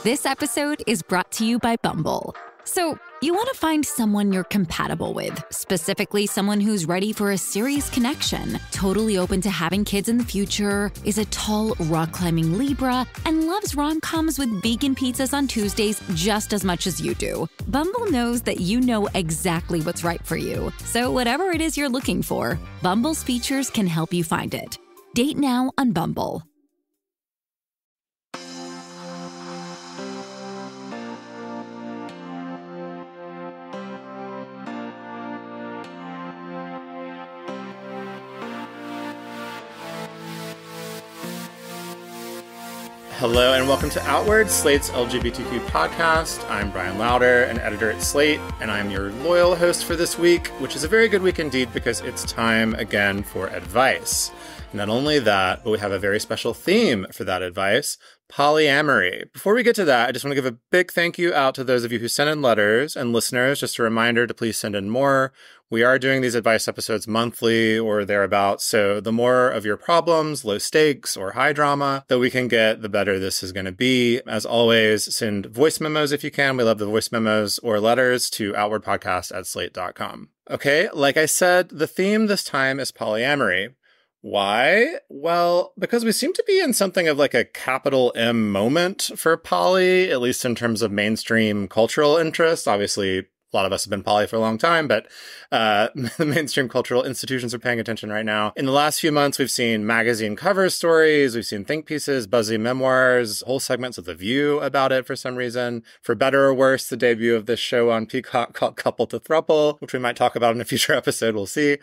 This episode is brought to you by Bumble. So, you want to find someone you're compatible with, specifically someone who's ready for a serious connection, totally open to having kids in the future, is a tall, rock-climbing Libra, and loves rom-coms with vegan pizzas on Tuesdays just as much as you do. Bumble knows that you know exactly what's right for you. So whatever it is you're looking for, Bumble's features can help you find it. Date now on Bumble. Hello and welcome to Outward, Slate's LGBTQ podcast. I'm Brian Lauder, an editor at Slate, and I'm your loyal host for this week, which is a very good week indeed because it's time again for advice. Not only that, but we have a very special theme for that advice, polyamory. Before we get to that, I just want to give a big thank you out to those of you who sent in letters and listeners. Just a reminder to please send in more. We are doing these advice episodes monthly or thereabouts, so the more of your problems, low stakes, or high drama that we can get, the better this is going to be. As always, send voice memos if you can. We love the voice memos or letters to outwardpodcast@slate.com. Okay, like I said, the theme this time is polyamory. Why? Well, because we seem to be in something of like a capital M moment for poly, at least in terms of mainstream cultural interest. Obviously, a lot of us have been poly for a long time, but the mainstream cultural institutions are paying attention right now. In the last few months, we've seen magazine cover stories, we've seen think pieces, buzzy memoirs, whole segments of The View about it for some reason. For better or worse, the debut of this show on Peacock called Couple to Thruple, which we might talk about in a future episode, we'll see.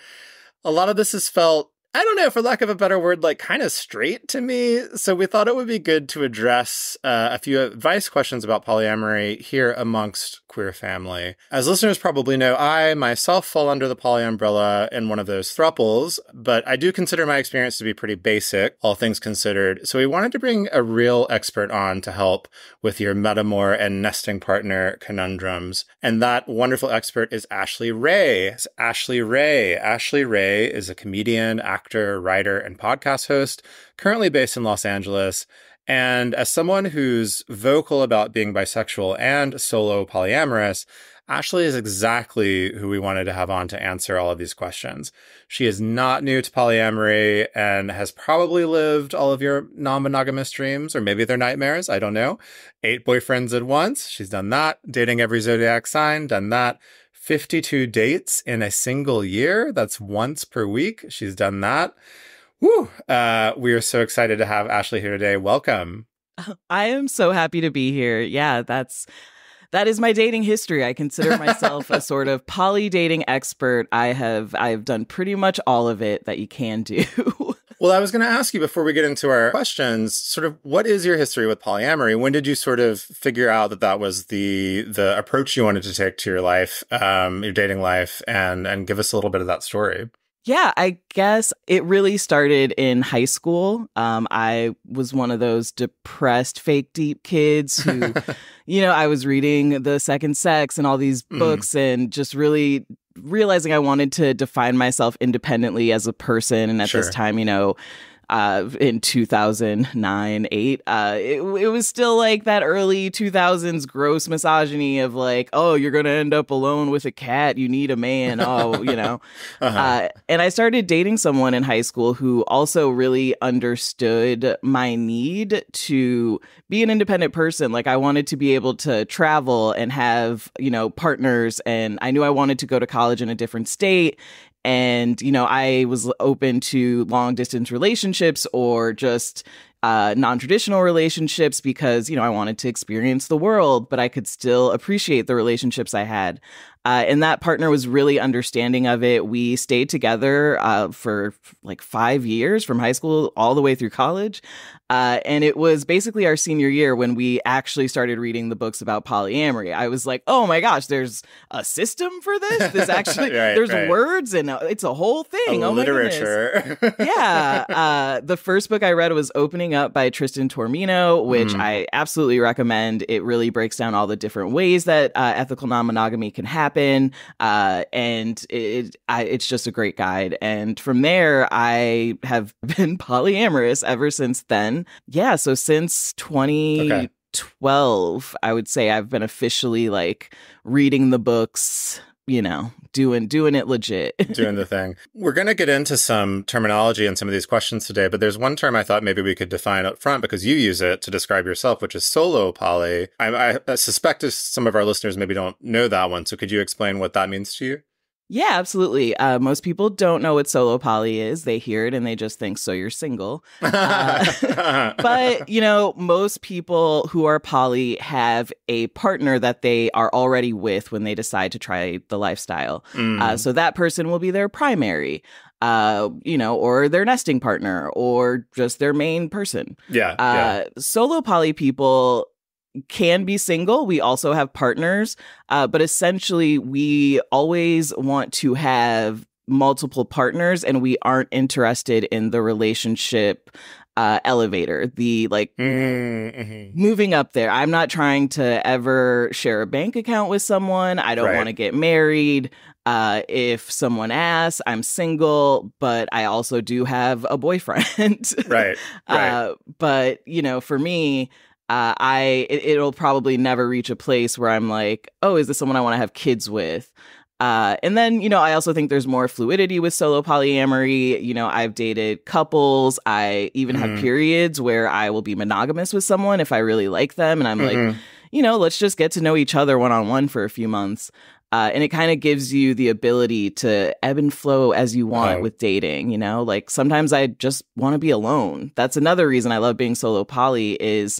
A lot of this has felt, I don't know, for lack of a better word, like kind of straight to me. So we thought it would be good to address a few advice questions about polyamory here amongst queer family. As listeners probably know, I myself fall under the poly umbrella in one of those thruples, but I do consider my experience to be pretty basic, all things considered. So we wanted to bring a real expert on to help with your metamour and nesting partner conundrums. And that wonderful expert is Ashley Ray. It's Ashley Ray. Ashley Ray is a comedian, actor, writer, and podcast host, currently based in Los Angeles. And as someone who's vocal about being bisexual and solo polyamorous, Ashley is exactly who we wanted to have on to answer all of these questions. She is not new to polyamory and has probably lived all of your non-monogamous dreams, or maybe they're nightmares, I don't know. 8 boyfriends at once, she's done that. Dating every zodiac sign, done that. 52 dates in a single year, that's once per week, she's done that. Woo! We are so excited to have Ashley here today. Welcome. I am so happy to be here. Yeah, that is my dating history. I consider myself a sort of poly dating expert. I've done pretty much all of it that you can do. Well, I was going to ask you before we get into our questions, sort of what is your history with polyamory? When did you sort of figure out that that was the approach you wanted to take to your life, your dating life, and give us a little bit of that story? Yeah, I guess it really started in high school. I was one of those depressed, fake deep kids who, I was reading The Second Sex and all these books and just really realizing I wanted to define myself independently as a person. And at this time, in 2009, 8, it was still like that early 2000s gross misogyny of like, oh, you're going to end up alone with a cat. You need a man. Oh, and I started dating someone in high school who also really understood my need to be an independent person. Like I wanted to be able to travel and have, partners. And I knew I wanted to go to college in a different state. And, I was open to long distance relationships or just non-traditional relationships because, I wanted to experience the world, but I could still appreciate the relationships I had. And that partner was really understanding of it. We stayed together for like 5 years from high school all the way through college. And it was basically our senior year when we actually started reading the books about polyamory. I was like, oh my gosh, there's a system for this? There's actually, there's words and it's a whole thing. Literature. My goodness. Yeah. The first book I read was Opening Up by Tristan Taormino, which I absolutely recommend. It really breaks down all the different ways that ethical non-monogamy can happen. And it's just a great guide. And from there, I have been polyamorous ever since then. Yeah, so since 12, I would say I've been officially like reading the books, doing it legit. Doing the thing. We're going to get into some terminology in some of these questions today, but there's one term I thought maybe we could define up front because you use it to describe yourself, which is solo poly. I suspect some of our listeners maybe don't know that one. So could you explain what that means to you? Yeah, absolutely. Most people don't know what solo poly is. They hear it and they just think, so you're single. But, most people who are poly have a partner that they are already with when they decide to try the lifestyle. So that person will be their primary, or their nesting partner or just their main person. Solo poly people can be single. We also have partners, but essentially we always want to have multiple partners and we aren't interested in the relationship elevator, the moving up there. I'm not trying to ever share a bank account with someone. I don't want to get married. If someone asks, I'm single, but I also do have a boyfriend. Right. But, for me, it'll probably never reach a place where I'm like, oh, is this someone I want to have kids with? And then, I also think there's more fluidity with solo polyamory. I've dated couples. I even have periods where I will be monogamous with someone if I really like them. And I'm like, let's just get to know each other one-on-one for a few months. And it kind of gives you the ability to ebb and flow as you want with dating, like sometimes I just want to be alone. That's another reason I love being solo poly is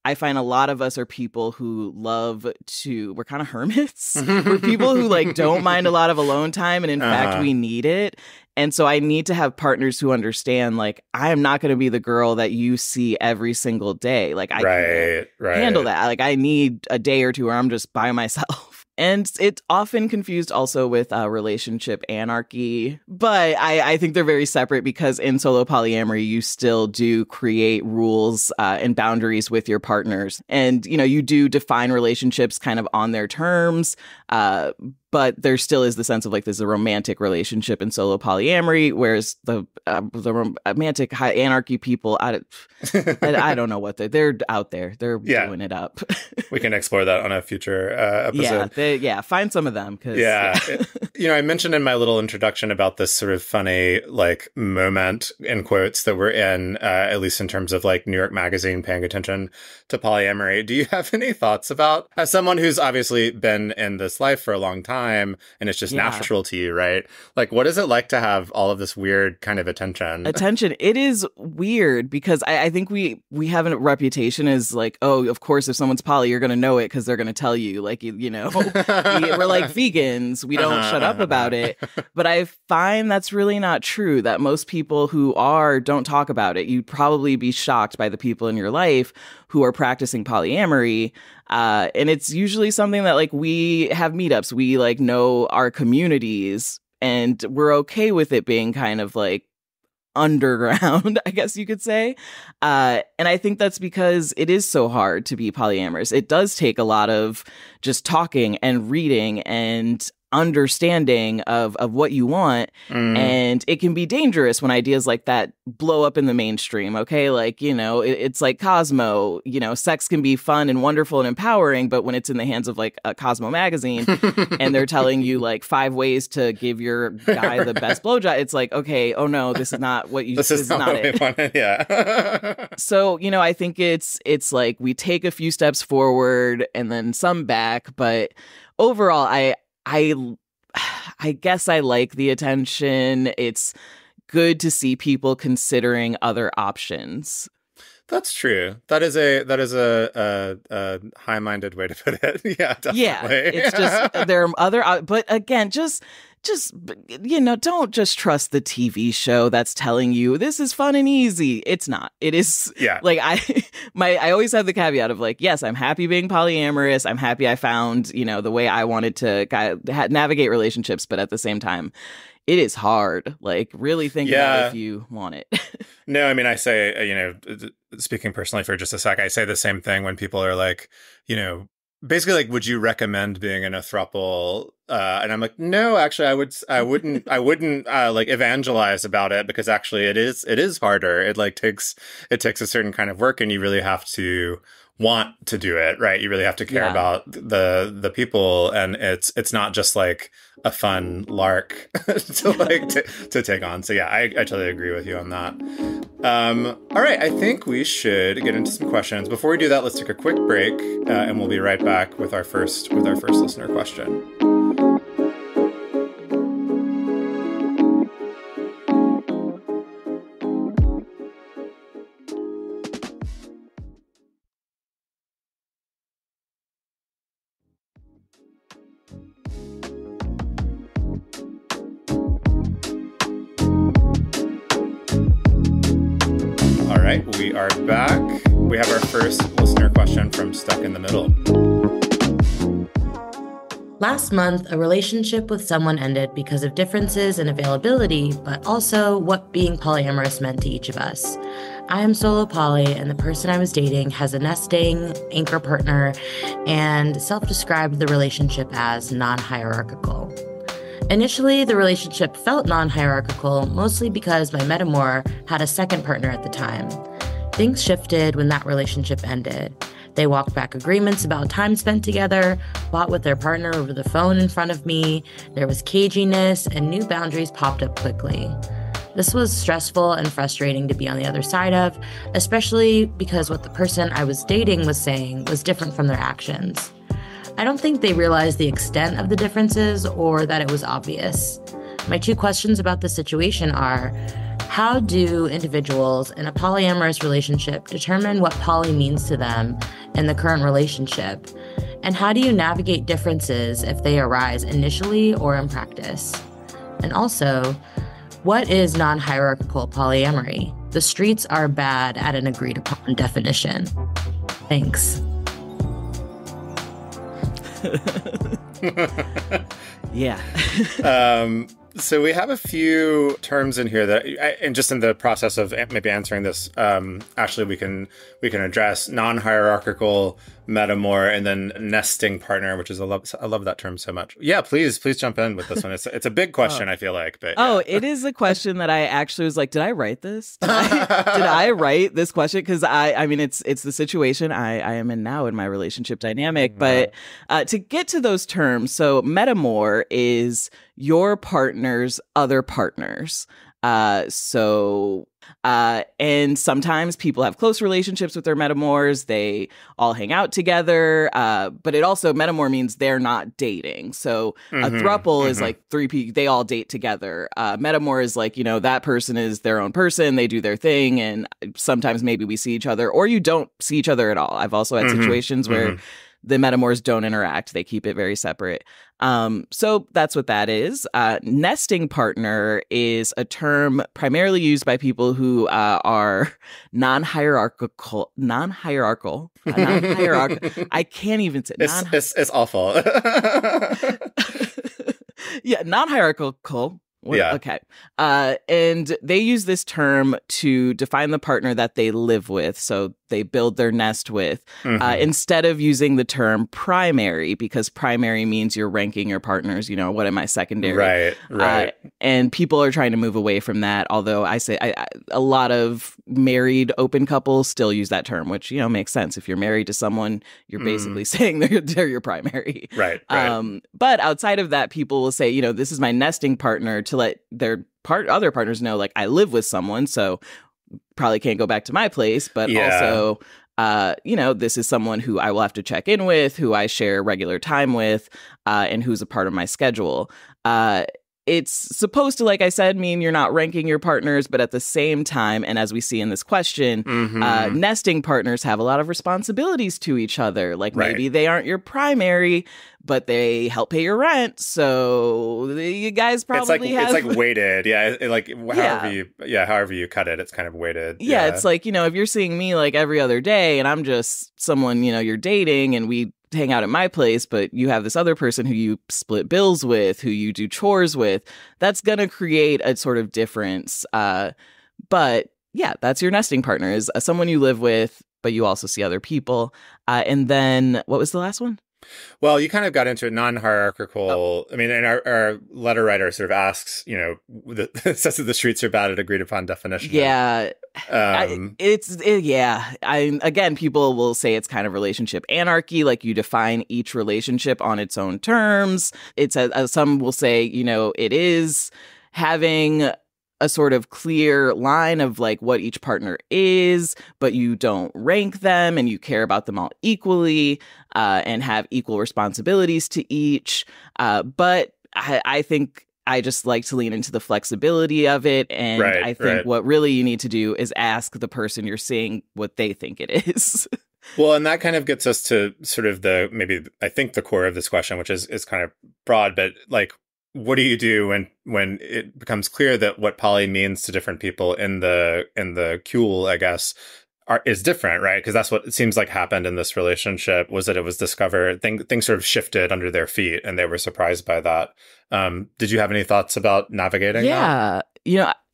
I find a lot of us are people who we're kind of hermits. We're people who don't mind a lot of alone time. And in fact, we need it. And so I need to have partners who understand, I am not going to be the girl that you see every single day. I can't handle that. I need a day or two where I'm just by myself. And it's often confused also with relationship anarchy. But I think they're very separate because in solo polyamory, you still do create rules and boundaries with your partners. And, you do define relationships kind of on their terms. But there still is the sense of there's a romantic relationship in solo polyamory, whereas the romantic high anarchy people, I don't know what they're out there. They're doing it up. We can explore that on a future episode. Find some of them. Cause, I mentioned in my little introduction about this sort of funny moment in quotes that we're in, at least in terms of New York Magazine paying attention to polyamory. Do you have any thoughts about, as someone who's obviously been in this life for a long time, and it's just natural to you, right? What is it like to have all of this weird kind of attention? It is weird because I think we have a reputation as oh, of course, if someone's poly, you're going to know it because they're going to tell you, we're like vegans. We don't shut up about it. But I find that's really not true, that most people who don't talk about it. You'd probably be shocked by the people in your life who are practicing polyamory. And it's usually something that we have meetups. We know our communities and we're okay with it being kind of underground, I guess you could say. And I think that's because it is so hard to be polyamorous. It does take a lot of just talking and reading and understanding of what you want. And it can be dangerous when ideas like that blow up in the mainstream. Okay. It's like Cosmo, sex can be fun and wonderful and empowering, but when it's in the hands of a Cosmo magazine and they're telling you 5 ways to give your guy the best blowjob, it's okay, oh no, this is not what you, this is not what it. Wanted. Yeah. So, I think it's we take a few steps forward and then some back, but overall, I guess I like the attention. It's good to see people considering other options. That's true. That is a high-minded way to put it. Yeah, definitely. Yeah, it's just there are other, but again, just don't just trust the TV show that's telling you this is fun and easy. It's not. It is. Yeah. I always have the caveat of yes, I'm happy being polyamorous. I'm happy I found the way I wanted to navigate relationships, but at the same time, it is hard. Really think about if you want it. No, I mean, I say, speaking personally for just a sec, I say the same thing when people are basically would you recommend being in a throuple? And I'm no, actually, I wouldn't evangelize about it because actually it is harder. It takes a certain kind of work and you really have to want to do it, right? You really have to care about the people, and it's not just like a fun lark to take on. So yeah, I totally agree with you on that. All right, I think we should get into some questions. Before we do that, let's take a quick break, and we'll be right back with our first listener question. We are back. We have our first listener question from Stuck in the Middle. Last month, a relationship with someone ended because of differences in availability, but also what being polyamorous meant to each of us. I am solo poly, and the person I was dating has a nesting anchor partner and self-described the relationship as non-hierarchical. Initially, the relationship felt non-hierarchical, mostly because my metamour had a second partner at the time. Things shifted when that relationship ended. They walked back agreements about time spent together, fought with their partner over the phone in front of me, there was caginess, and new boundaries popped up quickly. This was stressful and frustrating to be on the other side of, especially because what the person I was dating was saying was different from their actions. I don't think they realized the extent of the differences or that it was obvious. My two questions about the situation are, how do individuals in a polyamorous relationship determine what poly means to them in the current relationship? And how do you navigate differences if they arise initially or in practice? And also, what is non-hierarchical polyamory? The streets are bad at an agreed upon definition. Thanks. Yeah. So we have a few terms in here that, and just in the process of maybe answering this, Ashley, we can address non-hierarchical, metamour, and then nesting partner, which is I love that term so much. Yeah, please jump in with this one. It's a big question, I feel like. But yeah. It is a question that I actually was like, did I write this? Did I write this question? Because I mean, it's the situation I am in now in my relationship dynamic. But to get to those terms, so metamour is your partner's other partners. And sometimes people have close relationships with their metamours. They all hang out together. But it also, metamour means they're not dating. So a throuple is like three people, they all date together. Metamour is like, that person is their own person. They do their thing. And sometimes maybe we see each other or you don't see each other at all. I've also had situations where the metamours don't interact. They keep it very separate. So that's what that is. Nesting partner is a term primarily used by people who are non-hierarchical. I can't even say it's awful. Yeah, non-hierarchical. Yeah. Okay. And they use this term to define the partner that they live with. So they build their nest with, instead of using the term primary, because primary means you're ranking your partners, what am I secondary? Right. And people are trying to move away from that. Although I say a lot of married open couples still use that term, which, makes sense. If you're married to someone, you're basically saying they're your primary. Right. But outside of that, people will say, this is my nesting partner, to let their other partners know, like, I live with someone, so probably can't go back to my place, but also, this is someone who I will have to check in with, who I share regular time with, and who's a part of my schedule. It's supposed to, like I said, mean you're not ranking your partners, but at the same time, and as we see in this question, nesting partners have a lot of responsibilities to each other. Like maybe they aren't your primary, but they help pay your rent. So you guys probably it's like weighted. Yeah. However you cut it, it's kind of weighted. Yeah. It's like, if you're seeing me like every other day and I'm just someone, you're dating and we hang out at my place, but you have this other person who you split bills with, who you do chores with, that's going to create a sort of difference. But yeah, that's your nesting partner, is someone you live with, but you also see other people. And then what was the last one? Well, you kind of got into it, non-hierarchical. I mean, and our letter writer sort of asks, says that the streets are bad at agreed upon definition. Yeah. Again, people will say it's kind of relationship anarchy, like you define each relationship on its own terms. Some will say, it is having a sort of clear line of like what each partner is, but you don't rank them and you care about them all equally and have equal responsibilities to each. But I think I just like to lean into the flexibility of it. And I think what really you need to do is ask the person you're seeing what they think it is. Well, and that kind of gets us to sort of I think the core of this question, which is kind of broad, but like, what do you do when it becomes clear that what poly means to different people in the QL, I guess, is different, right? Because that's what it seems like happened in this relationship, was that it was discovered, things sort of shifted under their feet and they were surprised by that. Did you have any thoughts about navigating that?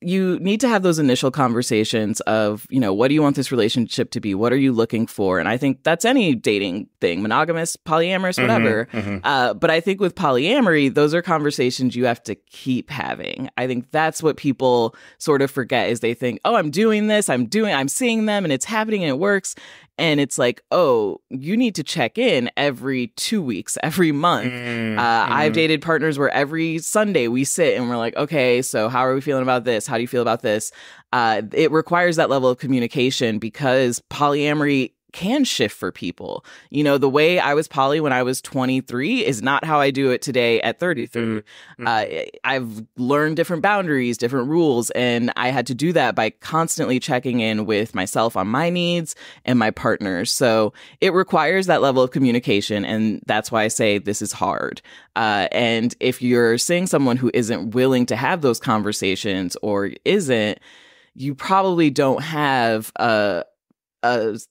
You need to have those initial conversations of, what do you want this relationship to be? What are you looking for? And I think that's any dating thing, monogamous, polyamorous, whatever. But I think with polyamory, those are conversations you have to keep having. I think that's what people sort of forget is they think, oh, I'm doing this, I'm seeing them and it's happening and it works. And it's like, oh, you need to check in every 2 weeks, every month. I've dated partners where every Sunday we sit and we're like, okay, so how are we feeling about this? How do you feel about this? It requires that level of communication because polyamory can shift for people. The way I was poly when I was 23 is not how I do it today at 33. I've learned different boundaries, different rules, and I had to do that by constantly checking in with myself on my needs and my partners. So it requires that level of communication, and that's why I say this is hard. And if you're seeing someone who isn't willing to have those conversations or isn't, you probably don't have a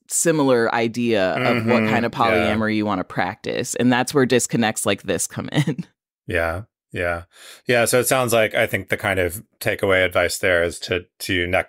similar idea of what kind of polyamory you want to practice. And that's where disconnects like this come in. Yeah. So it sounds like, I think the kind of takeaway advice there is to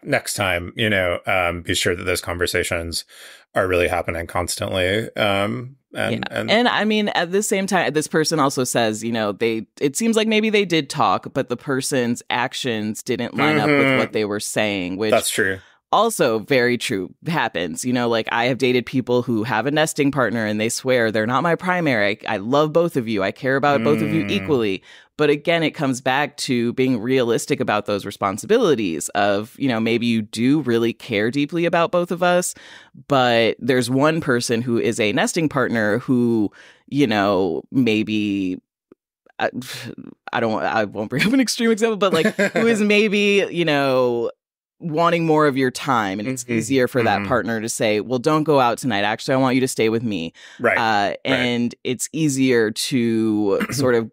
next time, be sure that those conversations are really happening constantly. And I mean, at the same time, this person also says, it seems like maybe they did talk, but the person's actions didn't line up with what they were saying, which that's true. Also very true, happens. Like I have dated people who have a nesting partner and they swear they're not my primary. I love both of you. I care about both of you equally. But again, it comes back to being realistic about those responsibilities of, maybe you do really care deeply about both of us, but there's one person who is a nesting partner who, maybe I won't bring up an extreme example, but like who is maybe, wanting more of your time, and it's easier for that partner to say, well, don't go out tonight, actually I want you to stay with me, and it's easier to sort of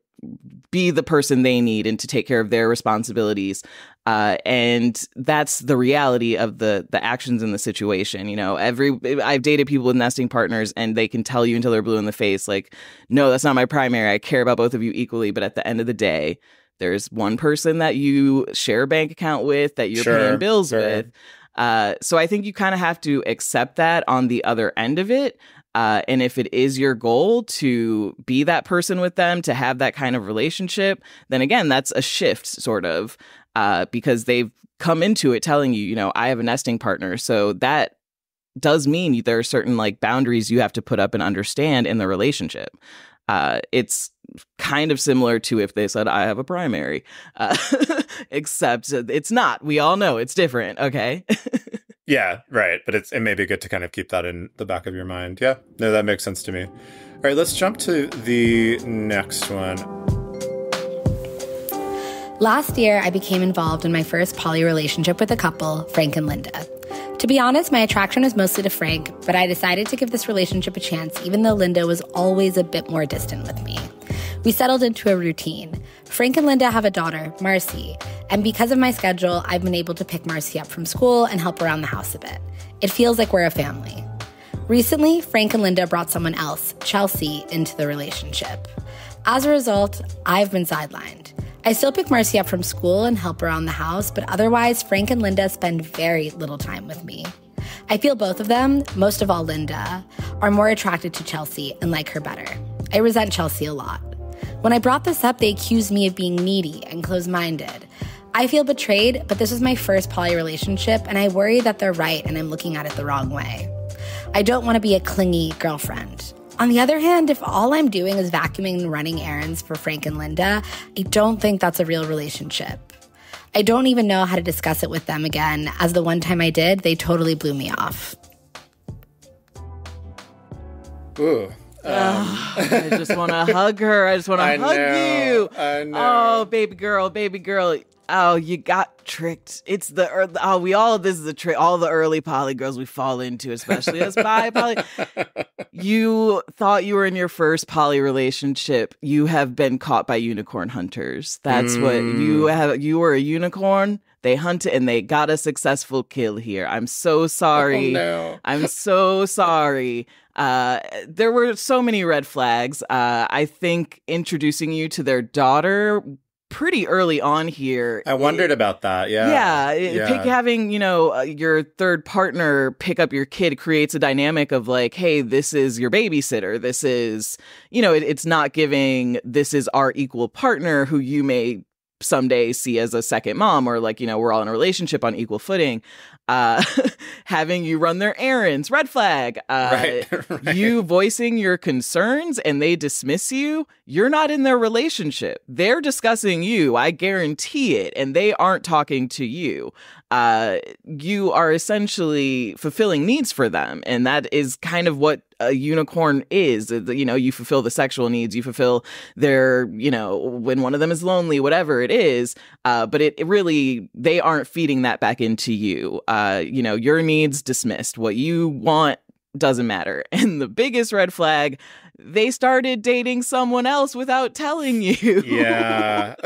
be the person they need and to take care of their responsibilities, and that's the reality of the actions in the situation. I've dated people with nesting partners and they can tell you until they're blue in the face, like, no, that's not my primary, I care about both of you equally, but at the end of the day there's one person that you share a bank account with, that you're paying bills with. So I think you kind of have to accept that on the other end of it. And if it is your goal to be that person with them, to have that kind of relationship, then again, that's a shift sort of, because they've come into it telling you, I have a nesting partner. So that does mean there are certain like boundaries you have to put up and understand in the relationship. It's kind of similar to if they said, I have a primary, except it's not. We all know it's different. Okay. Yeah, right. But it may be good to kind of keep that in the back of your mind. Yeah, no, that makes sense to me. All right, let's jump to the next one. Last year, I became involved in my first poly relationship with a couple, Frank and Linda. To be honest, my attraction was mostly to Frank, but I decided to give this relationship a chance, even though Linda was always a bit more distant with me. We settled into a routine. Frank and Linda have a daughter, Marcy, and because of my schedule, I've been able to pick Marcy up from school and help around the house a bit. It feels like we're a family. Recently, Frank and Linda brought someone else, Chelsea, into the relationship. As a result, I've been sidelined. I still pick Marcy up from school and help around the house, but otherwise, Frank and Linda spend very little time with me. I feel both of them, most of all Linda, are more attracted to Chelsea and like her better. I resent Chelsea a lot. When I brought this up, they accused me of being needy and closed-minded. I feel betrayed, but this was my first poly relationship, and I worry that they're right and I'm looking at it the wrong way. I don't want to be a clingy girlfriend. On the other hand, if all I'm doing is vacuuming and running errands for Frank and Linda, I don't think that's a real relationship. I don't even know how to discuss it with them again, as the one time I did, they totally blew me off. Ooh. I just want to hug her. I just want to hug you. I know. Oh, baby girl, baby girl. Oh, you got tricked. It's the this is the trick. All the early poly girls we fall into, especially as bi poly. You thought you were in your first poly relationship. You have been caught by unicorn hunters. That's what you have. You were a unicorn. They hunted and they got a successful kill here. I'm so sorry. Oh, no. I'm so sorry. There were so many red flags. I think introducing you to their daughter pretty early on here. I wondered about that. Yeah. Having, your third partner pick up your kid creates a dynamic of like, hey, this is your babysitter. This is, it's not giving, this is our equal partner who you may someday see as a second mom, or like, we're all in a relationship on equal footing. Having you run their errands, red flag. Right. You voicing your concerns and they dismiss you, you're not in their relationship. They're discussing you, I guarantee it, and they aren't talking to you. You are essentially fulfilling needs for them, and that is kind of what a unicorn is. You fulfill the sexual needs, you fulfill their, when one of them is lonely, whatever it is, but it really, they aren't feeding that back into you. Your needs dismissed. What you want doesn't matter. And the biggest red flag, they started dating someone else without telling you. Yeah.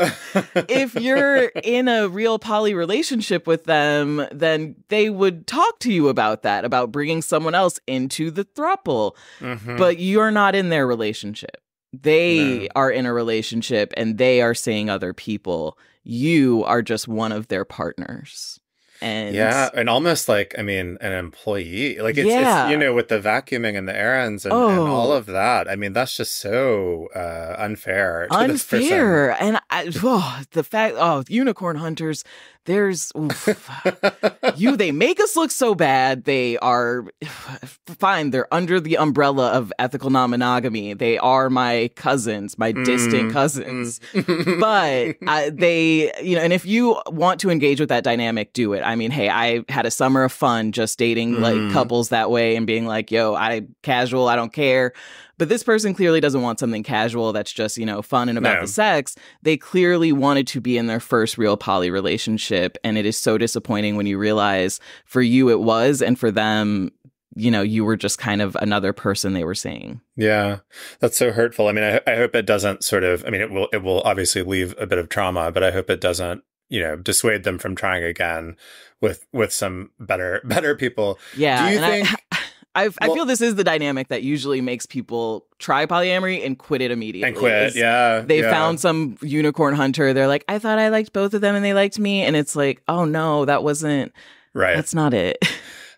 If you're in a real poly relationship with them, then they would talk to you about that, about bringing someone else into the throuple. Mm-hmm. But you're not in their relationship. They are in a relationship and they are seeing other people. You are just one of their partners. And almost like, an employee, like it's with the vacuuming and the errands and all of that. that's just so unfair to this person. And the fact, unicorn hunters, they make us look so bad. They are fine. They're under the umbrella of ethical non-monogamy. They are my cousins, my distant cousins. But they, and if you want to engage with that dynamic, do it. Hey, I had a summer of fun just dating like couples that way and being like, yo, casual, I don't care. But this person clearly doesn't want something casual that's just, fun and about the sex. They clearly wanted to be in their first real poly relationship. And it is so disappointing when you realize for you it was, and for them, you were just kind of another person they were seeing. Yeah, that's so hurtful. I hope it doesn't sort of, it will obviously leave a bit of trauma, but I hope it doesn't, dissuade them from trying again with some better people. Yeah. Do you think... I feel this is the dynamic that usually makes people try polyamory and quit it immediately. And quit, They found some unicorn hunter. They're like, I thought I liked both of them and they liked me. And it's like, oh no, that wasn't, right. That's not it.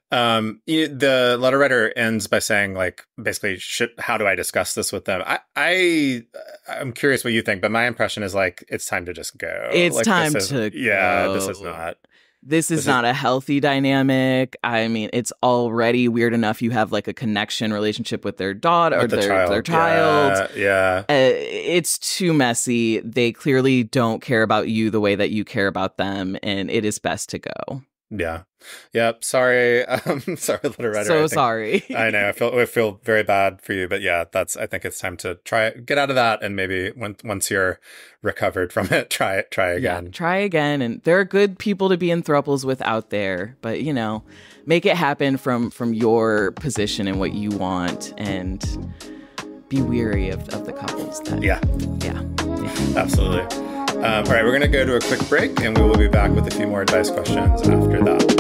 The letter writer ends by saying, like, basically, how do I discuss this with them? I'm curious what you think, but my impression is like, it's time to just go. It's time to go. Yeah, this is not. This is not a healthy dynamic. It's already weird enough you have like a connection relationship with their daughter or their child. Yeah. It's too messy. They clearly don't care about you the way that you care about them, and it is best to go. Yeah. Yep. Sorry. Sorry, letter writer. So sorry. I know. I feel very bad for you, but yeah, I think it's time to get out of that, and maybe once you're recovered from it, try again. Yeah, try again. And there are good people to be in thruples with out there, but make it happen from your position and what you want, and be weary of the couples that. Yeah. Absolutely. All right, we're going to go to a quick break, and we will be back with a few more advice questions after that.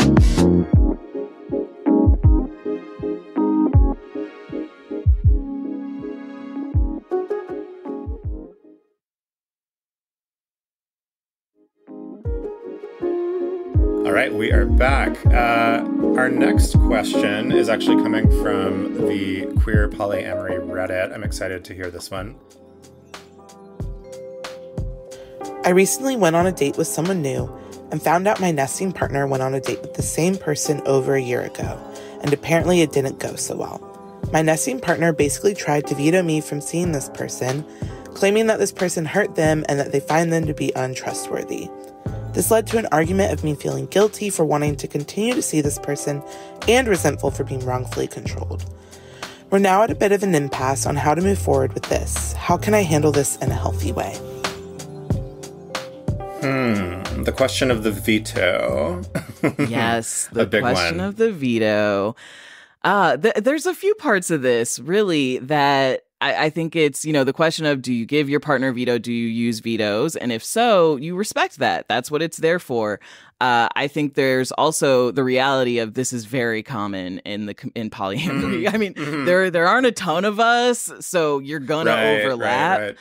All right, we are back. Our next question is actually coming from the Queer Polyamory Reddit. I'm excited to hear this one. I recently went on a date with someone new and found out my nesting partner went on a date with the same person over a year ago, and apparently it didn't go so well. My nesting partner basically tried to veto me from seeing this person, claiming that this person hurt them and that they find them to be untrustworthy. This led to an argument of me feeling guilty for wanting to continue to see this person and resentful for being wrongfully controlled. We're now at a bit of an impasse on how to move forward with this. How can I handle this in a healthy way? The question of the veto. Yes, the big question one. of the veto. There's a few parts of this, really, that I think it's, the question of, do you give your partner a veto? Do you use vetoes? And if so, you respect that. That's what it's there for. I think there's also the reality of this is very common in polyamory. I mean, there aren't a ton of us, so you're gonna overlap. Right.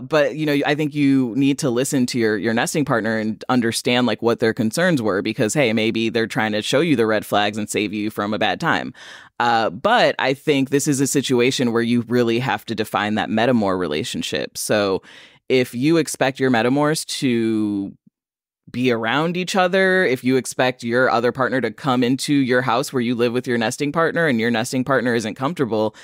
But, I think you need to listen to your nesting partner and understand like what their concerns were, because, hey, maybe they're trying to show you the red flags and save you from a bad time. But I think this is a situation where you really have to define that metamour relationship. So if you expect your metamours to be around each other, if you expect your other partner to come into your house where you live with your nesting partner and your nesting partner isn't comfortable,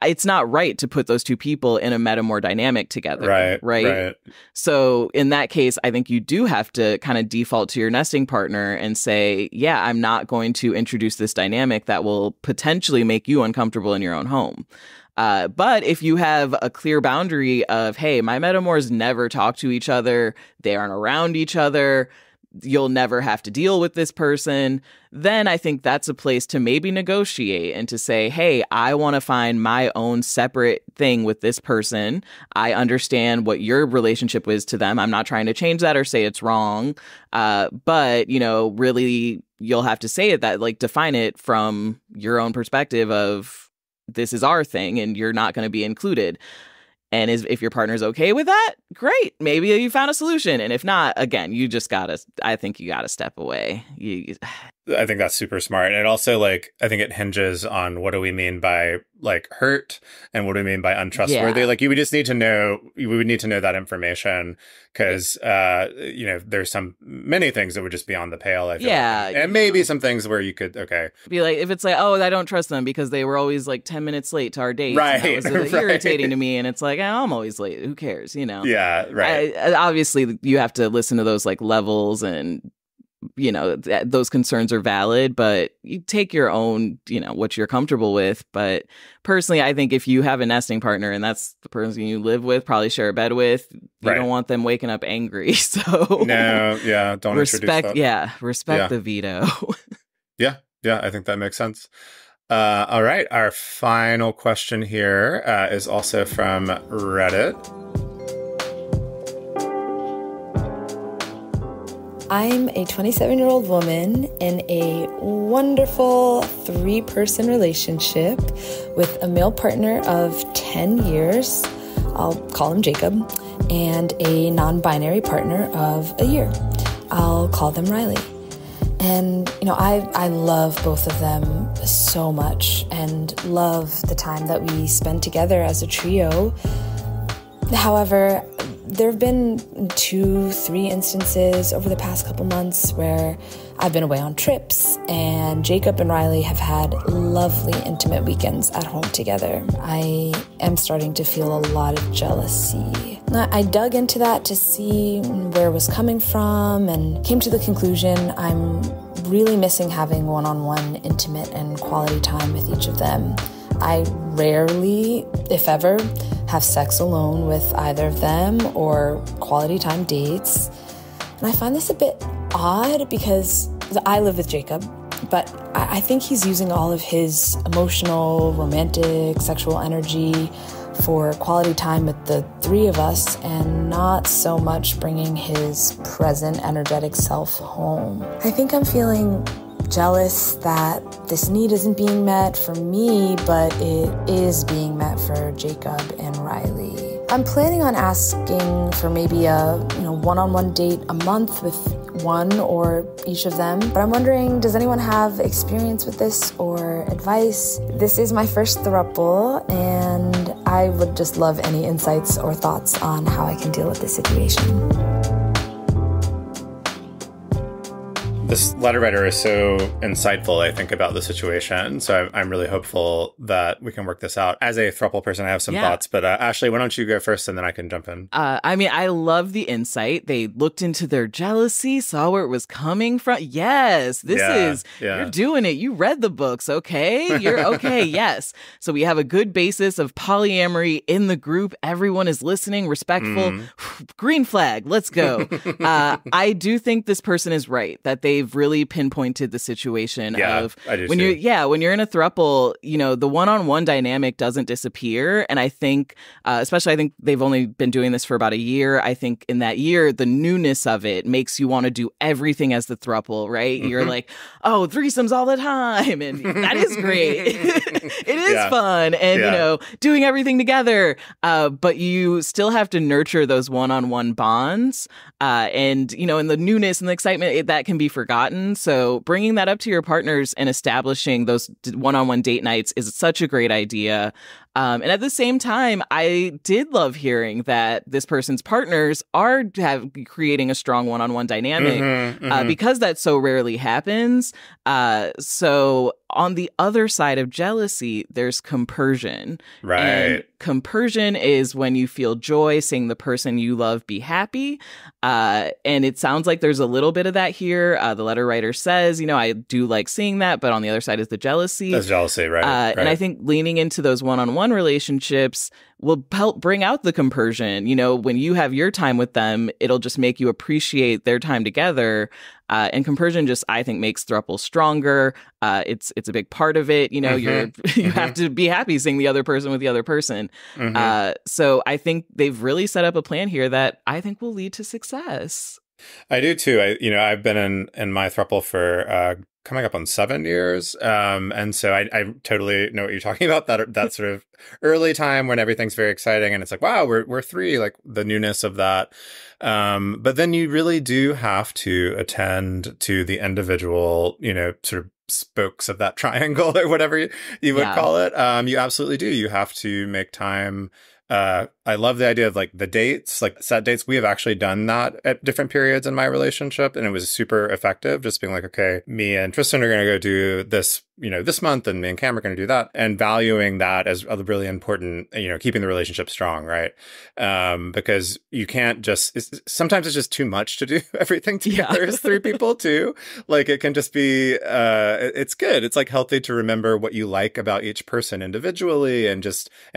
it's not right to put those two people in a metamour dynamic together. Right. So in that case, I think you do have to kind of default to your nesting partner and say, yeah, I'm not going to introduce this dynamic that will potentially make you uncomfortable in your own home. But if you have a clear boundary of, hey, my metamours never talk to each other, they aren't around each other, you'll never have to deal with this person, then I think that's a place to maybe negotiate and to say, hey, I want to find my own separate thing with this person. I understand what your relationship is to them. I'm not trying to change that or say it's wrong. But, really, you'll have to say it that, like, define it from your own perspective of this is our thing and you're not going to be included. And if your partner's okay with that, great. Maybe you found a solution. And if not, again, I think you gotta step away. I think that's super smart. And it also, I think it hinges on what do we mean by, hurt and what do we mean by untrustworthy? Yeah. We would need to know that information because, there's many things that would just be on the pale, I feel like. And maybe some things where you could, be like, if it's like, oh, I don't trust them because they were always 10 minutes late to our date. Right. And that was irritating to me. And it's like, I'm always late. Who cares? Yeah, right. Obviously, you have to listen to those levels and, those concerns are valid, but you take your own, what you're comfortable with. But personally, I think if you have a nesting partner and that's the person you live with, probably share a bed with, you don't want them waking up angry. So no, yeah, don't respect. Respect the veto. Yeah, I think that makes sense. All right, our final question here is also from Reddit. I'm a 27-year-old woman in a wonderful 3-person relationship with a male partner of 10 years, I'll call him Jacob, and a non-binary partner of a year, I'll call them Riley. And, I love both of them so much and love the time that we spend together as a trio. However, there have been 2-3 instances over the past couple months where I've been away on trips and Jacob and Riley have had lovely intimate weekends at home together. I am starting to feel a lot of jealousy. I dug into that to see where it was coming from and came to the conclusion I'm really missing having one-on-one intimate and quality time with each of them. I rarely, if ever, have sex alone with either of them or quality time dates. And I find this a bit odd because I live with Jacob, but I think he's using all of his emotional, romantic, sexual energy for quality time with the 3 of us and not so much bringing his present, energetic self home. I think I'm feeling jealous that this need isn't being met for me, but it is being met for Jacob and Riley. I'm planning on asking for maybe a one-on-one date a month with one or each of them, but I'm wondering, does anyone have experience with this or advice? This is my first throuple, and I would just love any insights or thoughts on how I can deal with this situation. This letter writer is so insightful, I think, about the situation. So I'm really hopeful that we can work this out. As a throuple person, I have some thoughts, but Ashley, why don't you go first and then I can jump in? I love the insight. They looked into their jealousy, saw where it was coming from. Yes, you're doing it. You read the books, okay? You're okay, yes. So we have a good basis of polyamory in the group. Everyone is listening, respectful. Green flag, let's go. I do think this person is right, that they've really pinpointed the situation of when you're in a throuple, the one-on-one dynamic doesn't disappear. And I think, especially I think they've only been doing this for about a year. I think in that year, the newness of it makes you want to do everything as the throuple, right? Mm-hmm. You're like, oh, threesomes all the time. And that is great. It is fun. And, doing everything together. But you still have to nurture those one-on-one bonds. And the newness and the excitement, that can be forgotten. So bringing that up to your partners and establishing those one-on-one date nights is such a great idea. And at the same time, I did love hearing that this person's partners are creating a strong one-on-one dynamic because that so rarely happens. So on the other side of jealousy, there's compersion. Right. And compersion is when you feel joy seeing the person you love be happy. And it sounds like there's a little bit of that here. The letter writer says, I do like seeing that, but on the other side is the jealousy. That's jealousy, right. And I think leaning into those one-on-one relationships will help bring out the compersion. When you have your time with them, it'll just make you appreciate their time together. And compersion just, I think, makes throuple stronger. It's a big part of it. You have to be happy seeing the other person with the other person. So I think they've really set up a plan here that I think will lead to success. I do too. I've been in my throuple for coming up on 7 years. And so I totally know what you're talking about, that sort of early time when everything's very exciting and it's like, wow, we're three, like the newness of that. But then you really do have to attend to the individual, sort of spokes of that triangle or whatever you would call it. You absolutely do. You have to make time. I love the idea of like the dates, like set dates. We have actually done that at different periods in my relationship, and it was super effective. Just being like, okay, me and Tristan are going to go do this, this month, and me and Cam are going to do that, and valuing that as really important. Keeping the relationship strong, right? Because you can't just. Sometimes it's just too much to do everything together as three people too. Like it can just be. It's good. It's like healthy to remember what you like about each person individually, and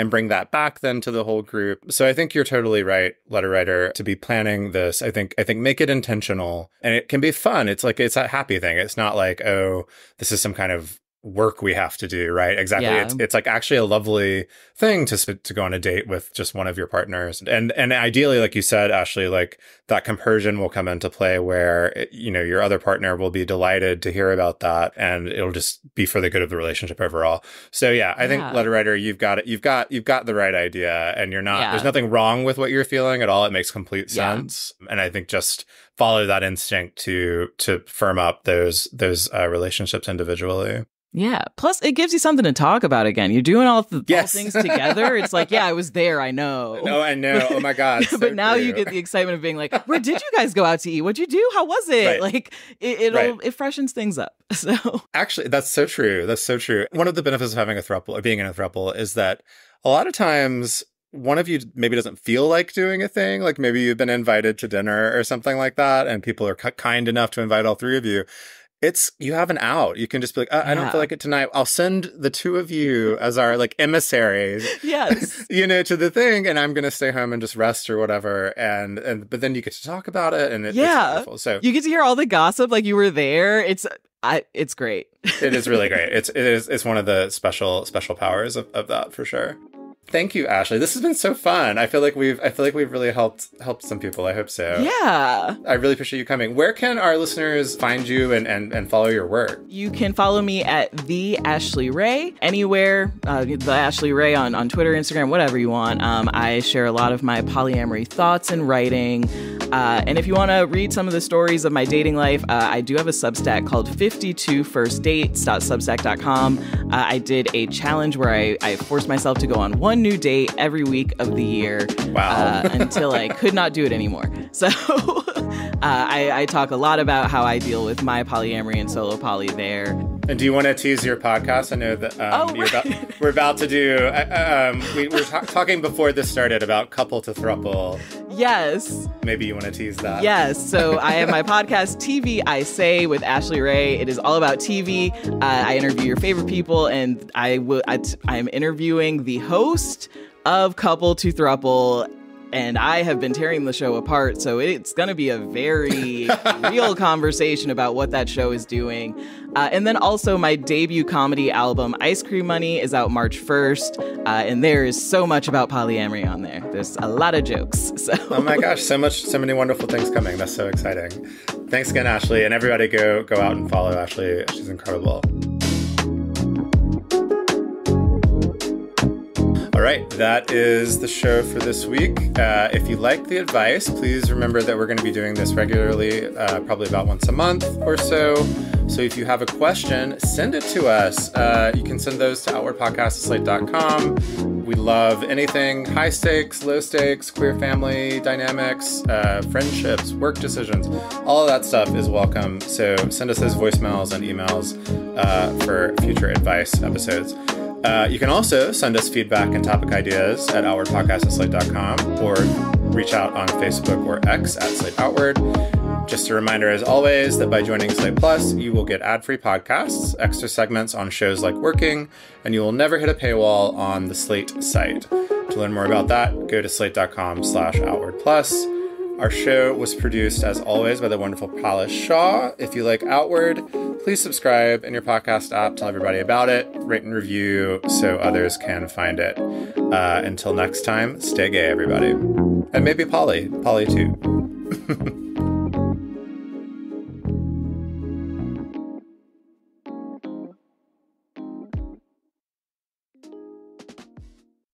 bring that back then to the whole group. So I think you're totally right, letter writer, to be planning this. I think make it intentional, and it can be fun. It's like, it's a happy thing. It's not like, oh, this is some kind of work we have to do, right? Exactly. Yeah. It's like actually a lovely thing to go on a date with just one of your partners. And ideally, like you said, Ashley, like that compersion will come into play where, your other partner will be delighted to hear about that, and it'll just be for the good of the relationship overall. So yeah, I think letter writer, you've got it. You've got the right idea, and you're not, there's nothing wrong with what you're feeling at all. It makes complete sense. And I think just follow that instinct to firm up those relationships individually. Yeah. Plus, it gives you something to talk about again. You're doing all things together. It's like, I was there. I know. No, I know. Oh, my God. So but now you get the excitement of being like, where did you guys go out to eat? What'd you do? How was it? Right. Like, it freshens things up. So actually, that's so true. That's so true. One of the benefits of having a throuple or being in a throuple is that a lot of times one of you maybe doesn't feel like doing a thing. Like maybe you've been invited to dinner or something like that, and people are kind enough to invite all three of you. You have an out. You can just be like, I don't feel like it tonight. I'll send the two of you as our like emissaries, yes, to the thing, and I'm going to stay home and just rest or whatever. But then you get to talk about it, and it's wonderful. So you get to hear all the gossip like you were there. It's great. It is really great. It's one of the special powers of that for sure. Thank you, Ashley. This has been so fun. I feel like we've really helped some people. I hope so. Yeah. I really appreciate you coming. Where can our listeners find you and follow your work? You can follow me at The Ashley Ray anywhere. The Ashley Ray on Twitter, Instagram, whatever you want. I share a lot of my polyamory thoughts and writing. And if you want to read some of the stories of my dating life, I do have a Substack called 52firstdates.substack.com. I did a challenge where I forced myself to go on one new date every week of the year. Wow. Until I could not do it anymore. So I talk a lot about how I deal with my polyamory and solo poly there. And do you want to tease your podcast? I know that we're about to do, we were talking before this started about couple to throuple. Yes. Maybe you want to tease that. Yes. So I have my podcast, TV I Say, with Ashley Ray. It is all about TV. I interview your favorite people, and I'm interviewing the host of Couple to Throuple. And I have been tearing the show apart, so it's going to be a very real conversation about what that show is doing. And then also my debut comedy album, Ice Cream Money, is out March 1st. And there is so much about polyamory on there. There's a lot of jokes. So. Oh my gosh, so many wonderful things coming. That's so exciting. Thanks again, Ashley. And everybody go out and follow Ashley. She's incredible. All right, that is the show for this week. If you like the advice, please remember that we're going to be doing this regularly, probably about once a month or so. So if you have a question, send it to us. You can send those to outwardpodcast@slate.com. We love anything high stakes, low stakes, queer family dynamics, friendships, work decisions. All of that stuff is welcome. So send us those voicemails and emails for future advice episodes. You can also send us feedback and topic ideas at outwardpodcast@slate.com or reach out on Facebook or X at Slate Outward. Just a reminder, as always, that by joining Slate Plus, you will get ad-free podcasts, extra segments on shows like Working, and you will never hit a paywall on the Slate site. To learn more about that, go to slate.com/outwardplus. Our show was produced, as always, by the wonderful Palace Shaw. If you like Outward, please subscribe in your podcast app. Tell everybody about it. Rate and review so others can find it. Until next time, stay gay, everybody. And maybe poly too.